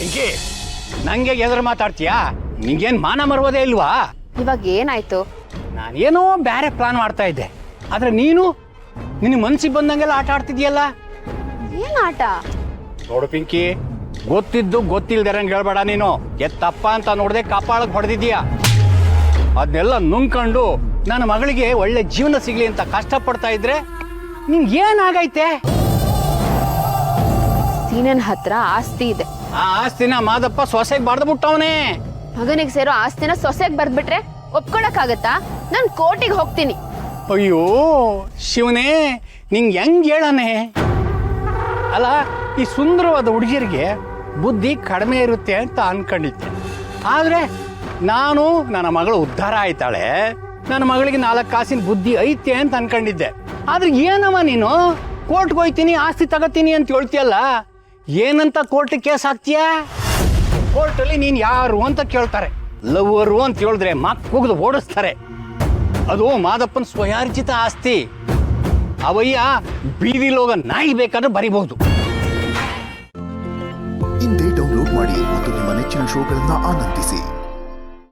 ಪಿಂಕಿ, ನಂಗೆ ಎದುರು ಮಾತಾಡ್ತೀಯಾ? ನಿಂಗೇನ್ ಮಾನ ಮರ್ವದೇ ಇಲ್ವಾ? ಇವಾಗ ಏನಾಯ್ತು? ನಾನೇನೋ ಬೇರೆ ಪ್ಲಾನ್ ಮಾಡ್ತಾ ಇದ್ದೆ, ಆದ್ರೆ ನೀನು ನಿನ್ನ ಮನ್ಸಿಗೆ ಬಂದಂಗೆಲ್ಲ ಆಟ ಆಡ್ತಿದ್ಯಲ್ಲ. ಏನ್ ಆಟ? ನೋಡು ಪಿಂಕಿ, ಗೊತ್ತಿದ್ದು ಗೊತ್ತಿಲ್ದಿರಂಗೆ ಹೇಳ್ಬೇಡ ನೀನು. ಎತ್ತಪ್ಪ ಅಂತ ನೋಡದೆ ಕಪಾಳಕ್ಕೆ ಹೊಡೆದಿದ್ಯಾ. ಅದನ್ನೆಲ್ಲ ನುಂಗ್ಕೊಂಡು ನನ್ನ ಮಗಳಿಗೆ ಒಳ್ಳೆ ಜೀವನ ಸಿಗ್ಲಿ ಅಂತ ಕಷ್ಟಪಡ್ತಾ ಇದ್ರೆ ನಿಂಗೆ ಏನಾಗೈತೆ? ಸೀನನ್ ಹತ್ರ ಆಸ್ತಿ ಇದೆ. ಆ ಆಸ್ತಿನ ಮಾದಪ್ಪ ಸೊಸೆಗೆ ಬಡ್ದು ಬಿಟ್ಟವನೇ. ಮಗನಿಗೆ ಸೇರೋ ಆಸ್ತಿನ ಸೊಸೆಗೆ ಬರ್ದ್ಬಿಟ್ರೆ ಒಪ್ಕೊಳಕ್ಕಾಗತ್ತಾ? ನಾನ್ ಕೋರ್ಟಿಗೆ ಹೋಗ್ತೀನಿ. ಅಯ್ಯೋ ಶಿವನೇ, ನಿಂಗೆ ಹೆಂಗ್ ಹೇಳನೆ? ಅಲ್ಲ, ಈ ಸುಂದರವಾದ ಹುಡುಗಿಯರಿಗೆ ಬುದ್ಧಿ ಕಡಿಮೆ ಇರುತ್ತೆ ಅಂತ ಅನ್ಕೊಂಡಿದ್ದೆ. ಆದ್ರೆ ನಾನು ನನ್ನ ಮಗಳು ಉದ್ಧಾರ ಆಯ್ತಾಳೆ, ನನ್ನ ಮಗಳಿಗೆ 4 ಕಾಸಿನ ಬುದ್ಧಿ ಐತೆ ಅಂತ ಅನ್ಕೊಂಡಿದ್ದೆ. ಆದ್ರೆ ಏನವ ನೀನು ಕೋರ್ಟ್ಗೆ ಹೋಯ್ತೀನಿ ಆಸ್ತಿ ತಗೋತೀನಿ ಅಂತ ಹೇಳ್ತೀಯಲ್ಲ, ಏನಂತ ಕೋರ್ಟಿಗೆ ಕೇಸ್ ಹಾಕ್ತೀಯ? ಕೋರ್ಟಲ್ಲಿ ನೀನು ಯಾರು ಅಂತ ಕೇಳ್ತಾರೆ. ಲವ್ವರು ಅಂತ ಹೇಳಿದ್ರೆ ಮಕ್ಕಳು ಓಡಿಸ್ತಾರೆ. ಅದು ಮಾದಪ್ಪನ ಸ್ವಯಾರ್ಜಿತ ಆಸ್ತಿ. ಅವಯ್ಯ ಬೀದಿಲೋಗ ನಾಯಿ ಬೇಕಾದ್ರೆ ಬರಿಬಹುದು. ಇಂದೇ ಡೌನ್ಲೋಡ್ ಮಾಡಿ ಮತ್ತು ನಿಮ್ಮ ನೆಚ್ಚಿನ ಶೋಗಳನ್ನ ಆನಂದಿಸಿ.